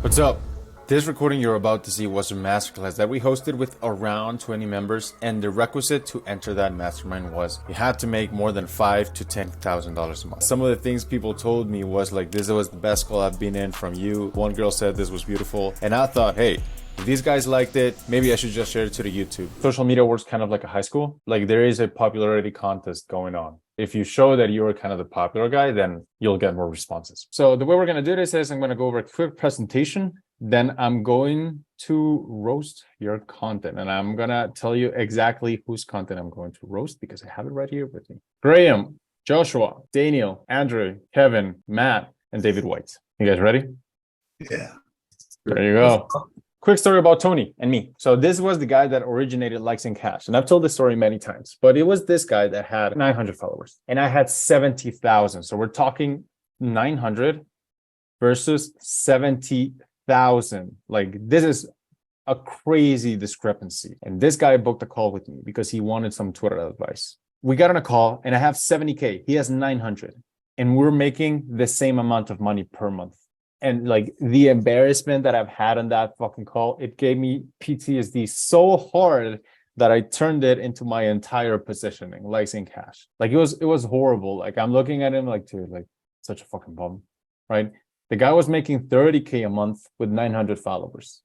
What's up? This recording you're about to see was a masterclass that we hosted with around 20 members, and the requisite to enter that mastermind was you had to make more than $5,000 to $10,000 a month. Some of the things people told me was like, this was the best call I've been in from you. One girl said this was beautiful, and I thought, hey, if these guys liked it, maybe I should just share it to the YouTube. Social media works kind of like a high school. Like there is a popularity contest going on. If you show that you're kind of the popular guy, then you'll get more responses. So the way we're going to do this is I'm going to go over a quick presentation. Then I'm going to roast your content, and I'm going to tell you exactly whose content I'm going to roast because I have it right here with me. Graham, Joshua, Daniel, Andrew, Kevin, Matt, and David White. You guys ready? Yeah. There you go. Quick story about Tony and me. So this was the guy that originated Likes and Cash. And I've told this story many times, but it was this guy that had 900 followers and I had 70,000. So we're talking 900 versus 70,000. Like this is a crazy discrepancy. And this guy booked a call with me because he wanted some Twitter advice. We got on a call and I have 70K. He has 900 and we're making the same amount of money per month. And like the embarrassment that I've had on that fucking call, it gave me PTSD so hard that I turned it into my entire positioning, Likes and Cash. Like it was horrible. Like I'm looking at him like, dude, like such a fucking bum, right? The guy was making 30K a month with 900 followers.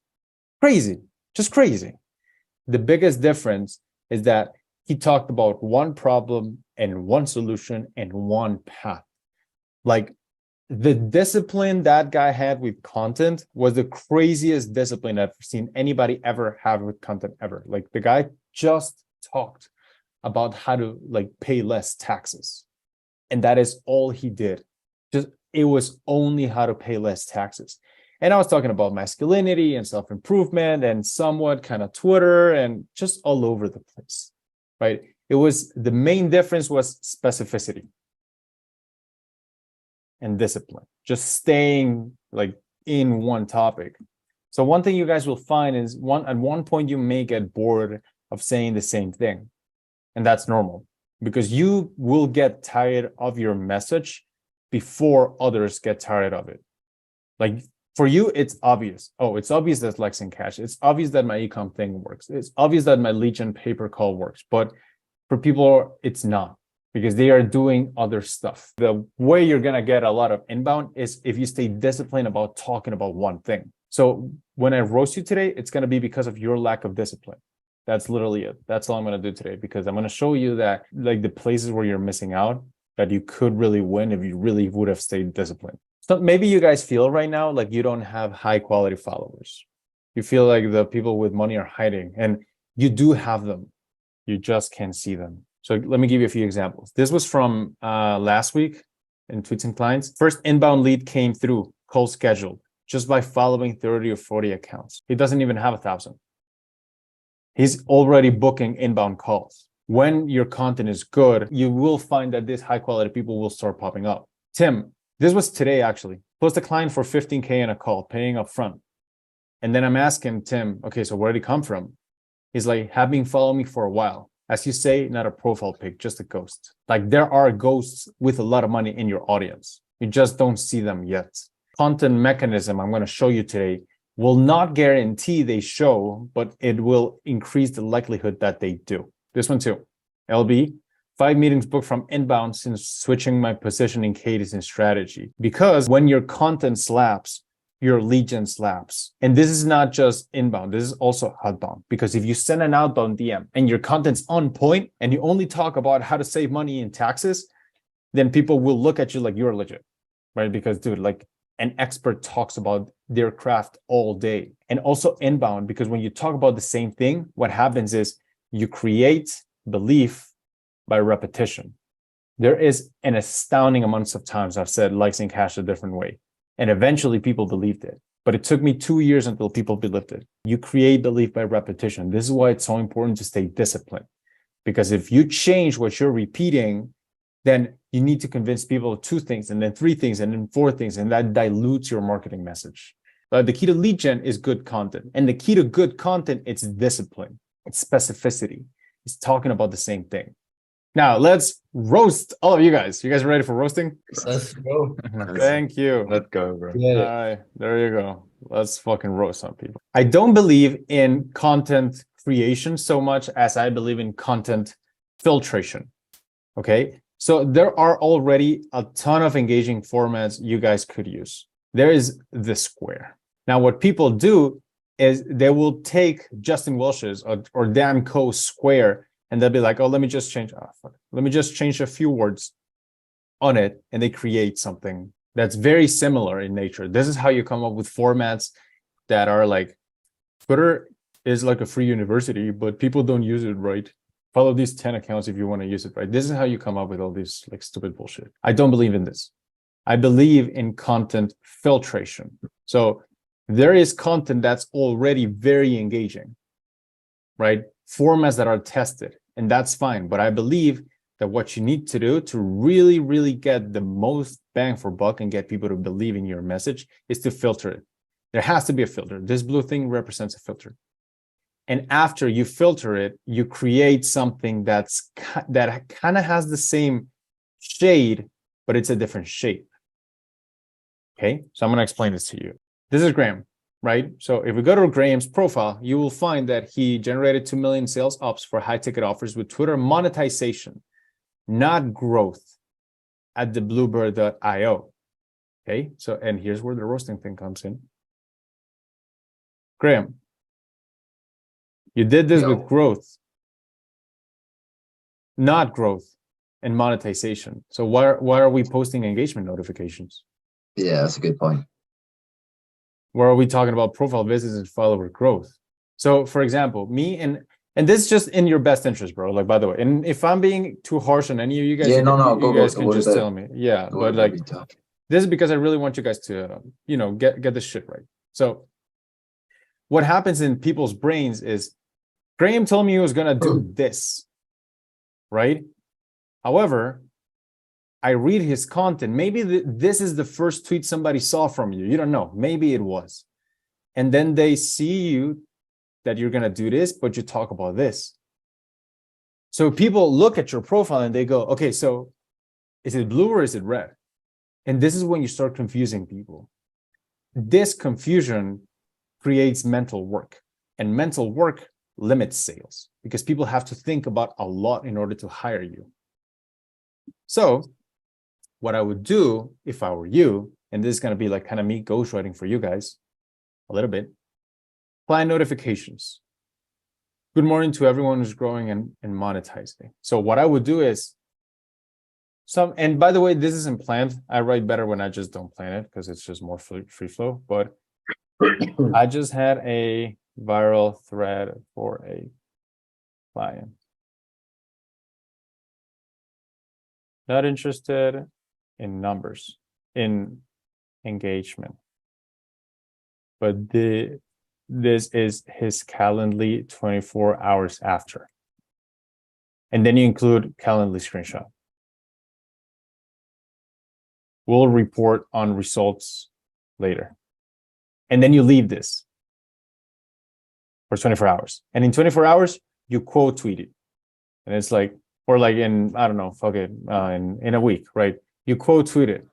Crazy, just crazy. The biggest difference is that he talked about one problem and one solution and one path. Like the discipline that guy had with content was the craziest discipline I've seen anybody ever have with content ever. Like the guy just talked about how to like pay less taxes. And that is all he did. Just it was only how to pay less taxes. And I was talking about masculinity and self-improvement and somewhat kind of Twitter and just all over the place, right? It was the main difference was specificity and discipline, just staying like in one topic. So one thing you guys will find is at one point you may get bored of saying the same thing. And that's normal because you will get tired of your message before others get tired of it. Like for you, it's obvious. Oh, it's obvious that Likes and Cash. It's obvious that my ecom thing works. It's obvious that my lead gen paper call works. But for people, it's not, because they are doing other stuff. The way you're going to get a lot of inbound is if you stay disciplined about talking about one thing. So when I roast you today, it's going to be because of your lack of discipline. That's literally it. That's all I'm going to do today, because I'm going to show you that like the places where you're missing out, that you could really win if you really would have stayed disciplined. So maybe you guys feel right now like you don't have high quality followers. You feel like the people with money are hiding, and you do have them. You just can't see them. So let me give you a few examples. This was from last week in Tweets and Clients. First inbound lead came through, call scheduled, just by following 30 or 40 accounts. He doesn't even have 1,000. He's already booking inbound calls. When your content is good, you will find that these high quality people will start popping up. Tim, this was today actually. Post a client for 15K in a call, paying up front. And then I'm asking Tim, okay, so where did he come from? He's like, have been following me for a while. As you say, not a profile pic, just a ghost. Like there are ghosts with a lot of money in your audience. You just don't see them yet. Content mechanism I'm going to show you today will not guarantee they show, but it will increase the likelihood that they do. This one too. LB, 5 meetings booked from inbound since switching my positioning cadence and strategy. Because when your content slaps, your lead gen slaps. And this is not just inbound, this is also outbound. Because if you send an outbound DM and your content's on point and you only talk about how to save money in taxes, then people will look at you like you're legit, right? Because dude, like an expert talks about their craft all day. And also inbound, because when you talk about the same thing, what happens is you create belief by repetition. There is an astounding amount of times I've said Likes and Cash a different way. And eventually people believed it. But it took me 2 years until people believed it. You create belief by repetition. This is why it's so important to stay disciplined. Because if you change what you're repeating, then you need to convince people of 2 things, and then 3 things, and then 4 things, and that dilutes your marketing message. The key to lead gen is good content. And the key to good content, it's discipline. It's specificity. It's talking about the same thing. Now let's roast all of you guys. You guys ready for roasting? Let's go. Thank you. Let's go, bro. Yeah. All right, there you go. Let's fucking roast some people. I don't believe in content creation so much as I believe in content filtration. Okay, so there are already a ton of engaging formats you guys could use. There is the square. Now, what people do is they will take Justin Welch's or Dan Coe's square, and they'll be like, oh, let me just change a few words on it, and they create something that's very similar in nature. This is how you come up with formats that are like, Twitter is like a free university, but people don't use it right. Follow these 10 accounts if you want to use it right. This is how you come up with all this like stupid bullshit. I don't believe in this. I believe in content filtration. So there is content that's already very engaging, right? Formats that are tested, and that's fine. But I believe that what you need to do to really, really get the most bang for buck and get people to believe in your message is to filter it. There has to be a filter. This blue thing represents a filter. And after you filter it, you create something that kind of has the same shade, but it's a different shape. Okay, so I'm going to explain this to you. This is Graham, right? So if we go to Graham's profile, you will find that he generated 2 million sales ups for high ticket offers with Twitter monetization, not growth, at the bluebird.io. Okay, so and here's where the roasting thing comes in. Graham, you did this with growth, not growth and monetization. So why are we posting engagement notifications? Yeah, that's a good point. Where are we talking about profile visits and follower growth? So for example, me and this is just in your best interest, bro. Like, by the way, and if I'm being too harsh on any of you guys, Yeah, you guys can just tell me. Yeah, but like, this is because I really want you guys to, get this shit right. So what happens in people's brains is Graham told me he was going to do this, right? However, I read his content. Maybe this is the first tweet somebody saw from you. You don't know. Maybe it was. And then they see you that you're going to do this, but you talk about this. So people look at your profile and they go, okay, so is it blue or is it red? And this is when you start confusing people. This confusion creates mental work, and mental work limits sales because people have to think about a lot in order to hire you. So what I would do if I were you, and this is going to be like kind of me ghostwriting for you guys a little bit, client notifications. Good morning to everyone who's growing and monetizing. So what I would do is and by the way, this isn't planned. I write better when I just don't plan it because it's just more free flow. But I just had a viral thread for a client. Not interested in numbers, in engagement. But this is his Calendly 24 hours after. And then you include Calendly screenshot. We'll report on results later. And then you leave this for 24 hours. And in 24 hours, you quote tweet it. And it's like, or like in, I don't know, fuck it, in a week, right? You quote tweet it.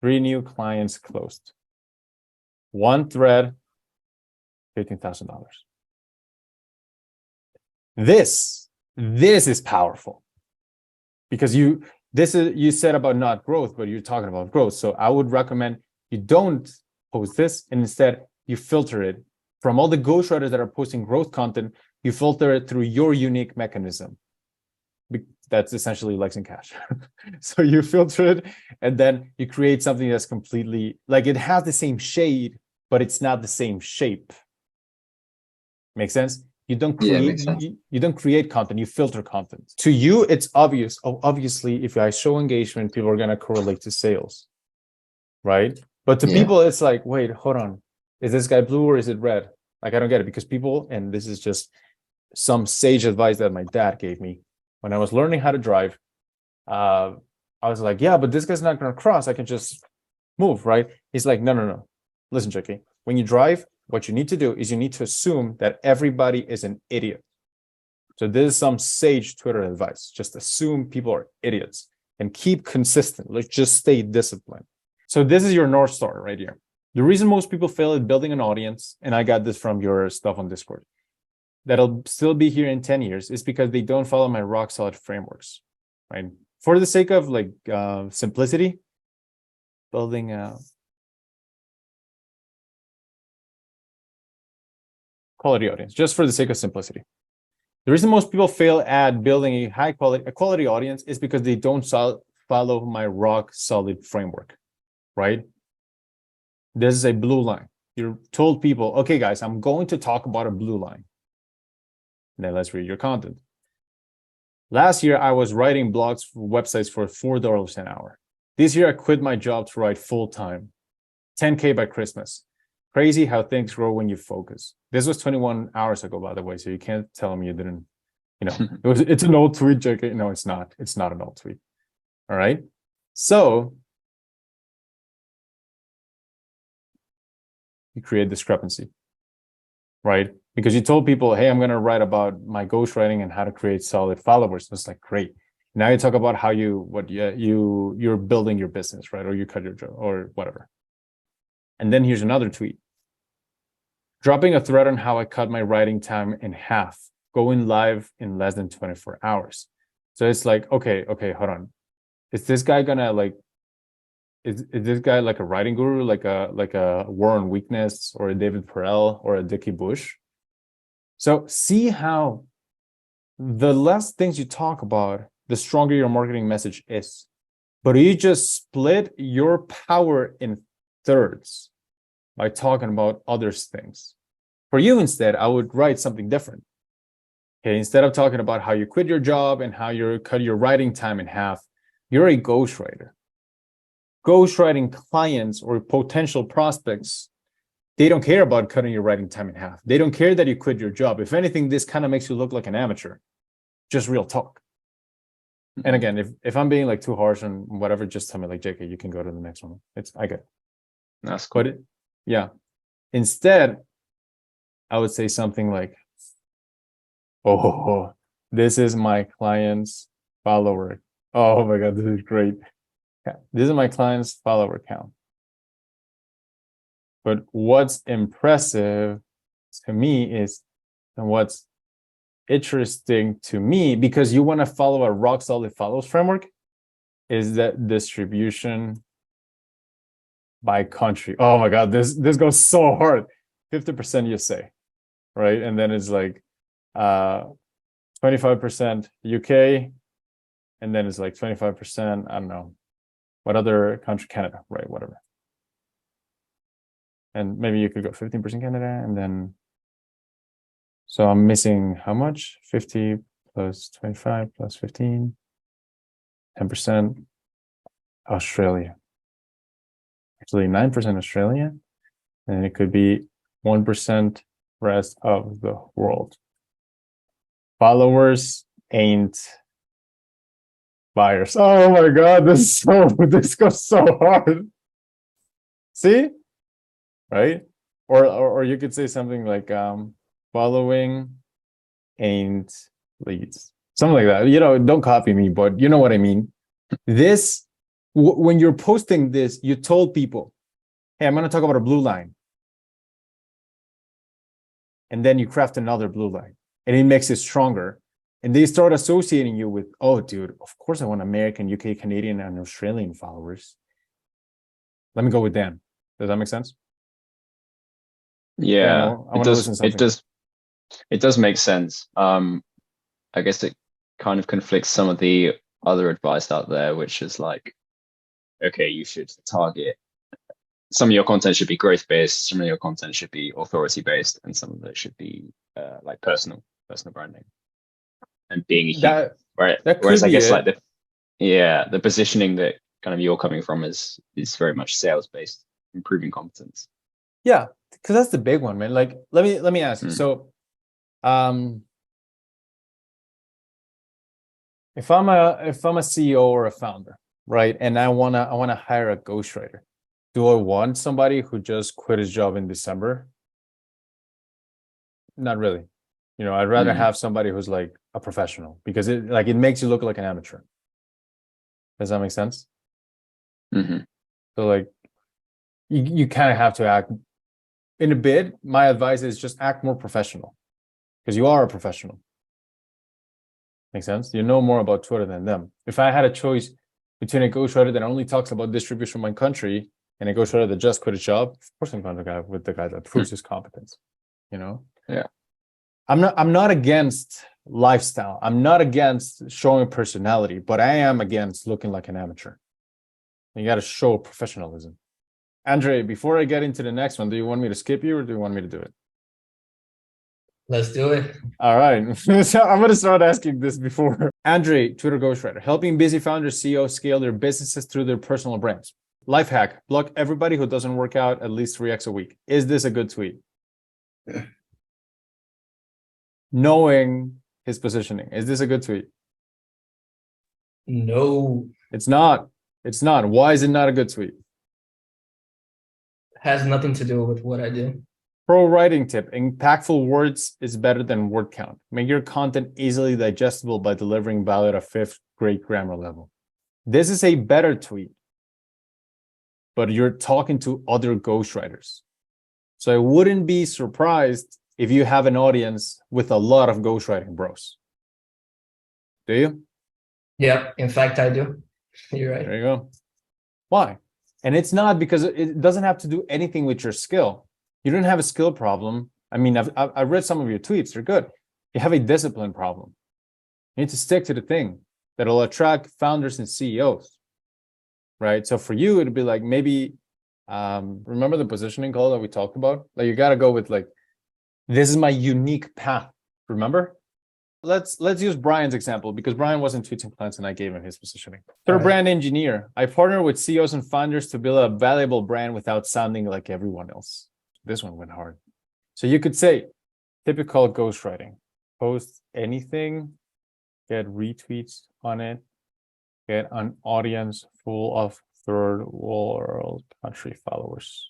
3 new clients closed. 1 thread, $15,000. This is powerful because you said about not growth, but you're talking about growth. So I would recommend you don't post this, and instead you filter it from all the ghostwriters that are posting growth content. You filter it through your unique mechanism. That's essentially Lex and Cash. So you filter it, and then you create something that's completely like it has the same shade, but it's not the same shape. Make sense? You don't create you don't create content, you filter content. To you, it's obvious. Oh, obviously, if I show engagement, people are gonna correlate to sales, right? But to people, it's like, wait, hold on. Is this guy blue or is it red? Like, I don't get it because people, and this is just some sage advice that my dad gave me when I was learning how to drive. I was like, yeah, but this guy's not gonna cross. I can just move, right? He's like, no. Listen, Jackie, when you drive, what you need to do is you need to assume that everybody is an idiot. So this is some sage Twitter advice. Just assume people are idiots and keep consistent. Let's just stay disciplined. So this is your North Star right here. The reason most people fail at building an audience, and I got this from your stuff on Discord, that'll still be here in 10 years, is because they don't follow my rock solid frameworks, right? For the sake of like simplicity, building a quality audience, just for the sake of simplicity. The reason most people fail at building a quality audience is because they don't follow my rock solid framework, right? This is a blue line. You told people, okay, guys, I'm going to talk about a blue line. Then let's read your content. Last year, I was writing blogs for websites for $4 an hour. This year, I quit my job to write full time. 10K by Christmas. Crazy how things grow when you focus. This was 21 hours ago, by the way, so you can't tell me you didn't, it's an old tweet, JK. No, it's not. It's not an old tweet. All right. So you create discrepancy, right? Because you told people, hey, I'm going to write about my ghostwriting and how to create solid followers. It's like, great. Now you talk about how you're building your business, right? Or you cut your job or whatever. And then here's another tweet. Dropping a thread on how I cut my writing time in half, going live in less than 24 hours. So it's like, okay, hold on. Is this guy gonna like, is this guy like a writing guru, like a Warren Weakness or a David Perel or a Dickie Bush? So see how the less things you talk about, the stronger your marketing message is. But you just split your power in thirds by talking about other things. For you, instead, I would write something different. Okay, instead of talking about how you quit your job and how you cut your writing time in half, you're a ghostwriter. Ghostwriting clients or potential prospects, they don't care about cutting your writing time in half. They don't care that you quit your job. If anything, this kind of makes you look like an amateur. Just real talk. And again, if I'm being like too harsh on whatever, just tell me like, JK, you can go to the next one. I get it. That's cool. But yeah, instead, I would say something like, oh, this is my client's follower. Oh my God, this is great. This is my client's follower count. But what's impressive to me is, and what's interesting to me, because you want to follow a rock solid follows framework, is that distribution by country. Oh my God, this goes so hard. 50% USA, right? And then it's like 25% UK, and then it's like 25%, I don't know, what other country, Canada, right? Whatever. And maybe you could go 15% Canada, and then, so I'm missing how much? 50 plus 25 plus 15, 10% Australia. Actually 9% Australia, and it could be 1% rest of the world. Followers ain't buyers. Oh my God, this goes so hard. See? Right? Or you could say something like following ain't leads. Something like that. Don't copy me, but you know what I mean. This, when you're posting this, you told people, hey, I'm going to talk about a blue line. And then you craft another blue line, and it makes it stronger. And they start associating you with, oh, dude, of course I want American, UK, Canadian, and Australian followers. Let me go with them. Does that make sense? Yeah, I want to listen to something. It does make sense. I guess it kind of conflicts some of the other advice out there, which is like, okay, you should target, some of your content should be growth based, some of your content should be authority based, and some of it should be like personal branding and being a human. Whereas I guess like the positioning that kind of you're coming from is very much sales based, improving competence. Yeah, because that's the big one, man. Like, let me ask you. So, if I'm a CEO or a founder, right, and I wanna hire a ghostwriter, do I want somebody who just quit his job in December? Not really. You know, I'd rather Mm. have somebody who's like a professional because it makes you look like an amateur. Does that make sense? Hmm. So like you kind of have to act in a bid. My advice is just act more professional because you are a professional. Make sense? You know more about Twitter than them. If I had a choice between a ghostwriter that only talks about distribution in my country and a ghostwriter that just quit a job, of course I'm going to go with the guy that proves his competence. You know? Yeah. I'm not against lifestyle. I'm not against showing personality, but I am against looking like an amateur. You got to show professionalism. Andre, before I get into the next one, do you want me to skip you or do you want me to do it? Let's do it. All right. So I'm going to start asking this before. Andre, Twitter ghostwriter, helping busy founders, CEOs scale their businesses through their personal brands. Life hack, block everybody who doesn't work out at least 3x a week. Is this a good tweet? Knowing his positioning, is this a good tweet? No, It's not. It's not. Why is it not a good tweet? has nothing to do with what I do. Pro writing tip, impactful words is better than word count. Make your content easily digestible by delivering value at a fifth grade grammar level. This is a better tweet, but you're talking to other ghostwriters. So I wouldn't be surprised if you have an audience with a lot of ghostwriting bros. Do you? Yeah, in fact, I do. You're right. There you go. Why? And it's not because it doesn't have to do anything with your skill. You don't have a skill problem. I mean, I've read some of your tweets. They're good. You have a discipline problem. You need to stick to the thing that'll attract founders and CEOs, right? So for you, it'd be like maybe, remember the positioning call that we talked about? Like you got to go with like, this is my unique path. Remember? Let's use Brian's example because Brian wasn't tweeting plans and I gave him his positioning. Third, Right. brand engineer. I partner with CEOs and founders to build a valuable brand without sounding like everyone else. This one went hard. So you could say, typical ghostwriting. Post anything, get retweets on it, get an audience full of third world country followers.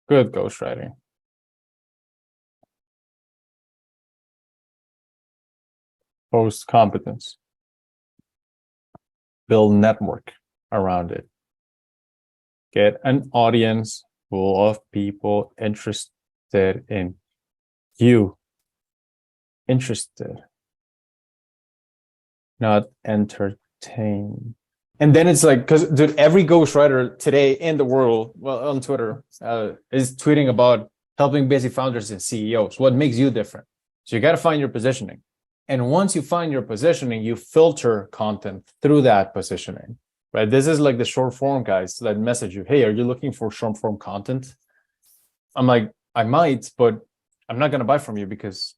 Good ghostwriting. Post competence. Build network around it. Get an audience full of people interested in you. Interested. Not entertained. And then it's like, because dude, every ghostwriter today in the world, well, on Twitter, is tweeting about helping busy founders and CEOs. What makes you different? So you got to find your positioning. And once you find your positioning, you filter content through that positioning, right? This is like the short form guys that message you, hey, are you looking for short form content? I'm like, I might, but I'm not going to buy from you because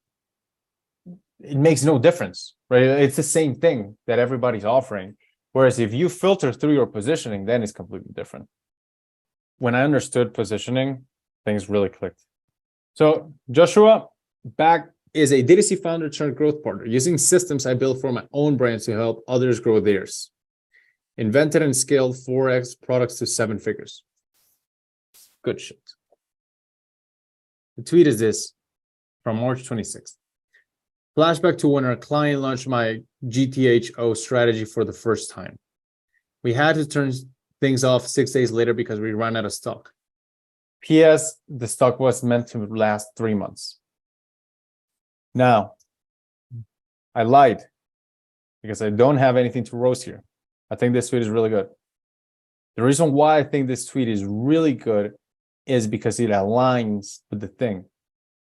it makes no difference, right? It's the same thing that everybody's offering. Whereas if you filter through your positioning, then it's completely different. When I understood positioning, things really clicked. So Joshua, back is a D2C founder turned growth partner using systems I built for my own brand to help others grow theirs. Invented and scaled 4x products to 7 figures. Good shit. The tweet is this from March 26th. Flashback to when our client launched my GTHO strategy for the first time. We had to turn things off 6 days later because we ran out of stock. P.S. The stock was meant to last 3 months. Now, I lied because I don't have anything to roast here. I think this tweet is really good. The reason why I think this tweet is really good is because it aligns with the thing.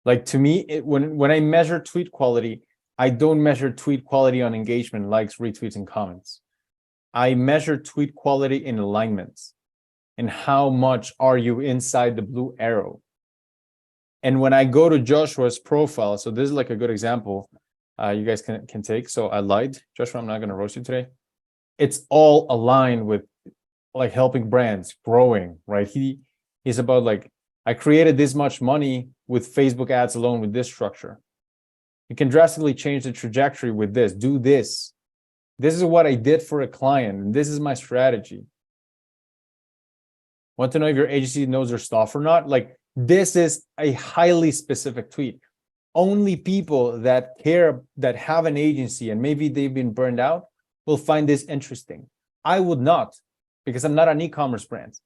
Like to me, when I measure tweet quality, I don't measure tweet quality on engagement, likes, retweets, and comments. I measure tweet quality in alignments. And how much are you inside the blue arrow? And when I go to Joshua's profile, so this is like a good example you guys can take. So I lied. Joshua, I'm not going to roast you today. It's all aligned with like helping brands growing, right? He's about like, I created this much money with Facebook ads alone with this structure. You can drastically change the trajectory with this. Do this. This is what I did for a client, and this is my strategy. Want to know if your agency knows their stuff or not? Like, this is a highly specific tweet. only people that care, that have an agency and maybe they've been burned out, will find this interesting. I would not, because I'm not an e-commerce brand.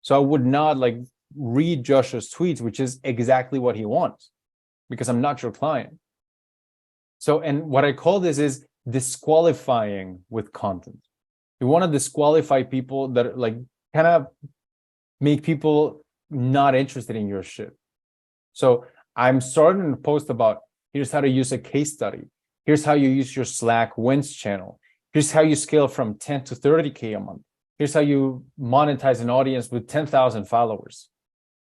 So I would not like read Joshua's tweets, which is exactly what he wants, because I'm not your client. So, and what I call this is disqualifying with content. You want to disqualify people that like kind of make people not interested in your shit. So I'm starting to post about, here's how to use a case study. Here's how you use your Slack wins channel. Here's how you scale from 10 to 30K a month. Here's how you monetize an audience with 10,000 followers.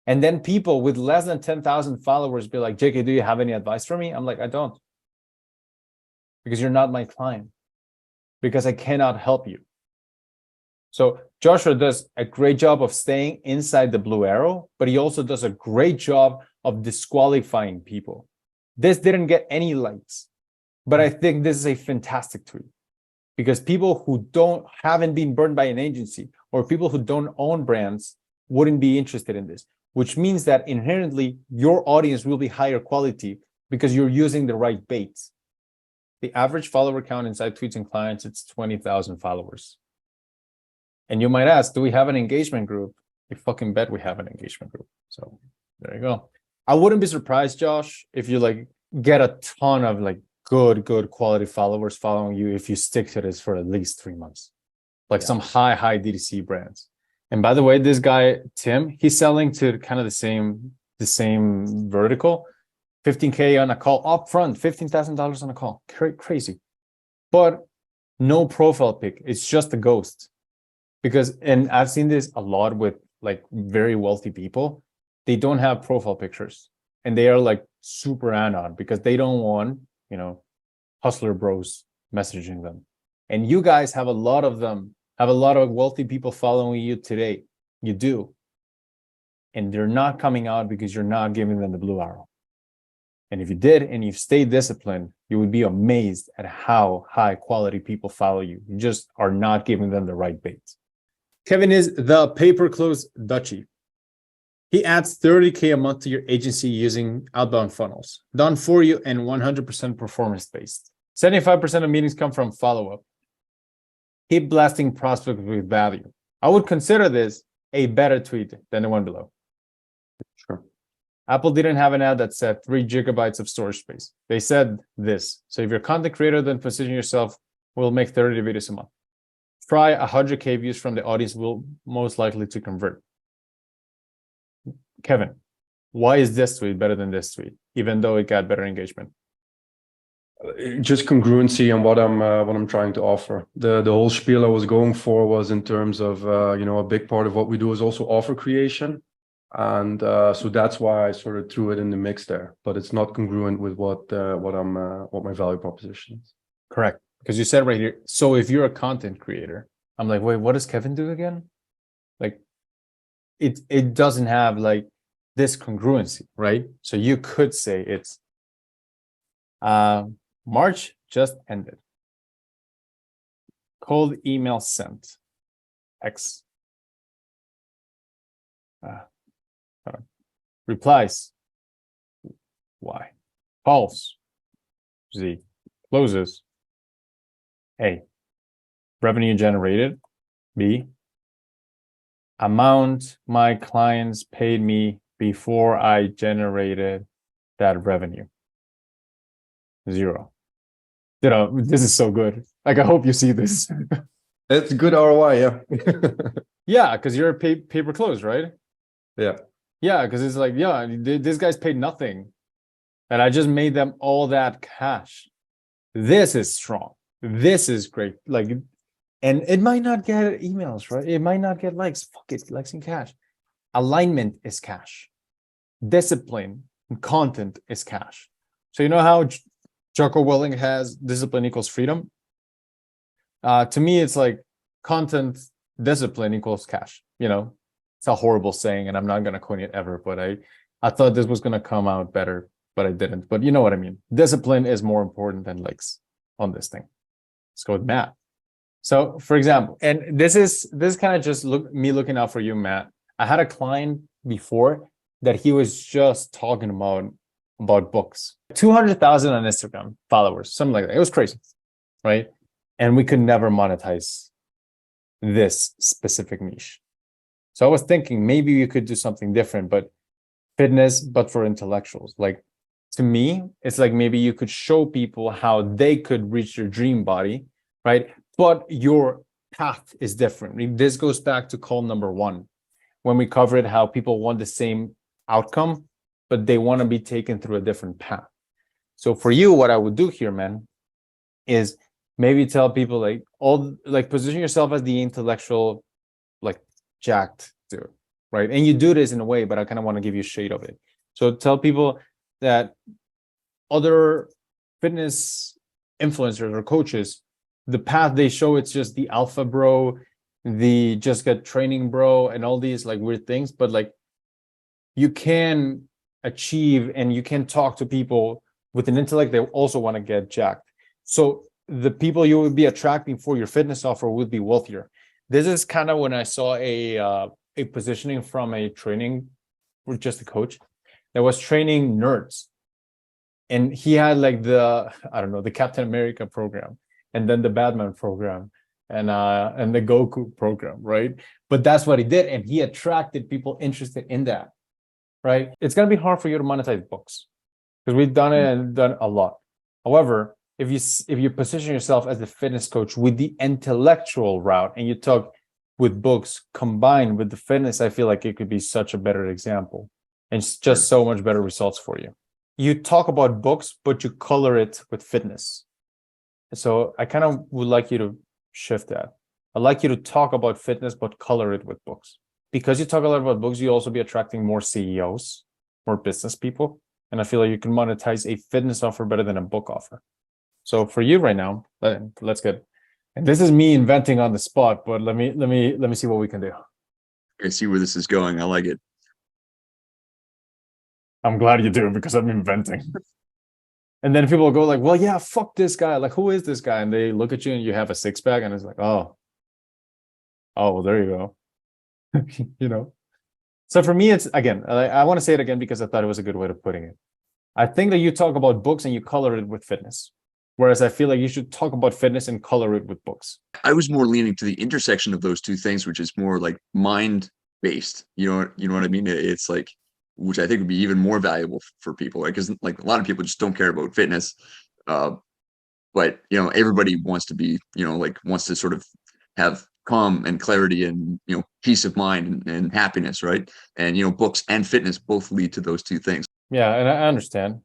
And then people with less than 10,000 followers be like, JK, do you have any advice for me? I'm like, I don't. Because you're not my client. Because I cannot help you. So Joshua does a great job of staying inside the blue arrow, but he also does a great job of disqualifying people. This didn't get any likes, but I think this is a fantastic tweet, because people who haven't been burned by an agency, or people who don't own brands, wouldn't be interested in this, which means that inherently your audience will be higher quality because you're using the right baits. The average follower count inside Tweets and Clients, it's 20,000 followers. And you might ask, do we have an engagement group? You fucking bet we have an engagement group. So there you go. I wouldn't be surprised, Josh, if you like get a ton of like good quality followers following you if you stick to this for at least 3 months. Like some high DTC brands. And by the way, this guy, Tim, he's selling to kind of the same vertical. 15K on a call up front, $15,000 on a call. Crazy. But no profile pic. It's just a ghost. Because, and I've seen this a lot with like very wealthy people, they don't have profile pictures and they are like super anon because they don't want, you know, hustler bros messaging them. And you guys have a lot of them, have a lot of wealthy people following you today. You do. And they're not coming out because you're not giving them the blue arrow. And if you did, and you've stayed disciplined, you would be amazed at how high quality people follow you. You just are not giving them the right bait. Kevin is the pay-per-close Dutchie. He adds 30K a month to your agency using outbound funnels, done for you and 100% performance-based. 75% of meetings come from follow-up. Keep blasting prospects with value. I would consider this a better tweet than the one below. Sure. Apple didn't have an ad that said 3 gigabytes of storage space. They said this. So if you're a content creator, then position yourself, we'll make 30 videos a month. Try 100K views from the audience will most likely to convert. Kevin, why is this tweet better than this tweet, even though it got better engagement? Just congruency and what I'm trying to offer. The whole spiel I was going for was in terms of you know, a big part of what we do is also offer creation, and so that's why I sort of threw it in the mix there. But it's not congruent with what my value proposition is. Correct. Because you said right here, so if you're a content creator, I'm like, wait, what does Kevin do again? Like, it doesn't have like this congruency, right? So you could say it's March just ended. Cold email sent. X. Replies. Y. Calls. Z. Closes. A. Revenue generated. B. Amount my clients paid me before I generated that revenue. 0. You know, this is so good. Like, I hope you see this. It's good ROI, yeah. Yeah, because you're a pay-per-close, right? Yeah. Yeah, because it's like, yeah, these guys paid nothing. And I just made them all that cash. This is strong. This is great. Like, and it might not get emails, right? It might not get likes. Fuck it, likes and cash. Alignment is cash. Discipline and content is cash. So you know how Jocko Willing has discipline equals freedom? To me, it's like content discipline equals cash. You know, it's a horrible saying, and I'm not going to coin it ever, but I thought this was going to come out better, but I didn't. But you know what I mean? Discipline is more important than likes on this thing. Let's go with Matt. So, for example, and this is kind of just me looking out for you, Matt. I had a client before that he was just talking about about books. 200,000 on Instagram followers, something like that. It was crazy, right? And we could never monetize this specific niche. So I was thinking maybe you could do something different, but fitness, but for intellectuals. Like to me, it's like maybe you could show people how they could reach their dream body, right? But your path is different. This goes back to call number one, when we covered how people want the same outcome, but they want to be taken through a different path. So for you, what I would do here, man, is maybe tell people position yourself as the intellectual, like jacked dude, right? And you do this in a way, but I kind of want to give you a shade of it. So tell people that other fitness influencers or coaches, the path they show, it's just the alpha bro, the just get training bro, and all these like weird things. But like you can achieve and you can talk to people with an intellect they also want to get jacked. So the people you would be attracting for your fitness offer would be wealthier. This is kind of when I saw a positioning from a training with just a coach that was training nerds. And he had like the Captain America program, and then the Batman program, and the Goku program, right? But that's what he did, and he attracted people interested in that, right? It's gonna be hard for you to monetize books because we've done it and done a lot. However, if you position yourself as the fitness coach with the intellectual route and you talk with books combined with the fitness, I feel like it could be such a better example and it's just so much better results for you. You talk about books, but you color it with fitness. So I kind of would like you to shift that. I'd like you to talk about fitness, but color it with books. Because you talk a lot about books, you also be attracting more CEOs, more business people. And I feel like you can monetize a fitness offer better than a book offer. So for you right now, let's get, and this is me inventing on the spot, but let me see what we can do. I see where this is going. I like it. I'm glad you do because I'm inventing. And then people will go like, well, yeah, fuck this guy. Like, who is this guy? And they look at you and you have a six pack and it's like, oh, well, there you go. You know? So for me, it's, again, I want to say it again because I thought it was a good way of putting it. I think that you talk about books and you color it with fitness. Whereas I feel like you should talk about fitness and color it with books. I was more leaning to the intersection of those two things, which is more like mind based. You know what I mean? It's like, which I think would be even more valuable for people, right? Because like a lot of people just don't care about fitness, but everybody wants to be, wants to sort of have calm and clarity and peace of mind and happiness, right? And books and fitness both lead to those two things. Yeah, and I understand.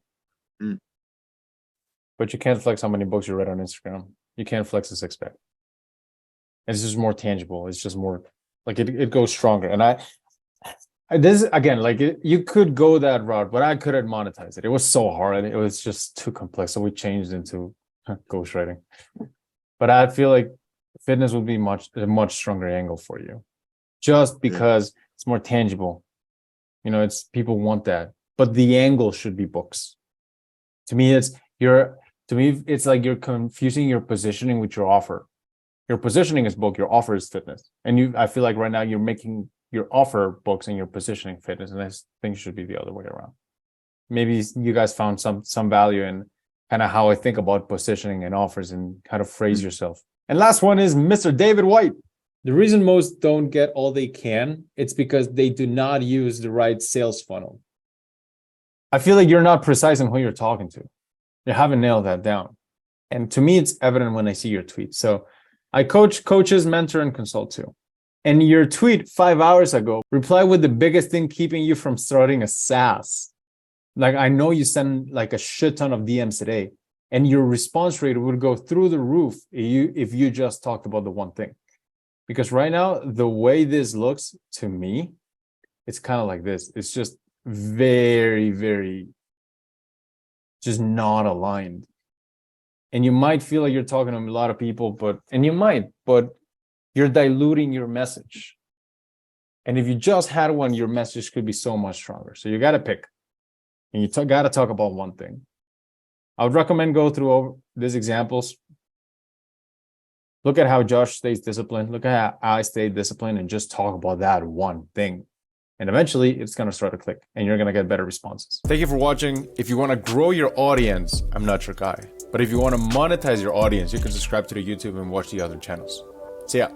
But you can't flex how many books you read on Instagram. You can't flex a six pack. It's just more tangible. It's just more like it goes stronger. And this again, like you could go that route, but I couldn't monetize it. It was so hard. It was just too complex. So we changed into ghostwriting. But I feel like fitness would be a much stronger angle for you, just because it's more tangible. It's people want that, but the angle should be books. To me, it's like you're confusing your positioning with your offer. Your positioning is book, your offer is fitness. And I feel like right now you're making your offer books and your positioning fitness. And I think it should be the other way around. Maybe you guys found some value in kind of how I think about positioning and offers and how to phrase yourself. And last one is Mr. David White. The reason most don't get all they can, it's because they do not use the right sales funnel. I feel like you're not precise in who you're talking to. You haven't nailed that down. And to me, it's evident when I see your tweets. So I coach coaches, mentor, and consult too. And your tweet 5 hours ago, reply with the biggest thing keeping you from starting a SaaS. Like I know you send like a shit ton of DMs today, and your response rate would go through the roof if you just talked about the one thing. Because right now, the way this looks to me, it's kind of like this. It's just very, very just not aligned. And you might feel like you're talking to a lot of people, but you're diluting your message. And if you just had one, your message could be so much stronger. So you got to pick, and you got to talk about one thing. I would recommend go through all these examples. Look at how Josh stays disciplined. Look at how I stay disciplined and just talk about that one thing. And eventually it's going to start to click and you're going to get better responses. Thank you for watching. If you want to grow your audience, I'm not your guy. But if you want to monetize your audience, you can subscribe to the YouTube and watch the other channels. See ya.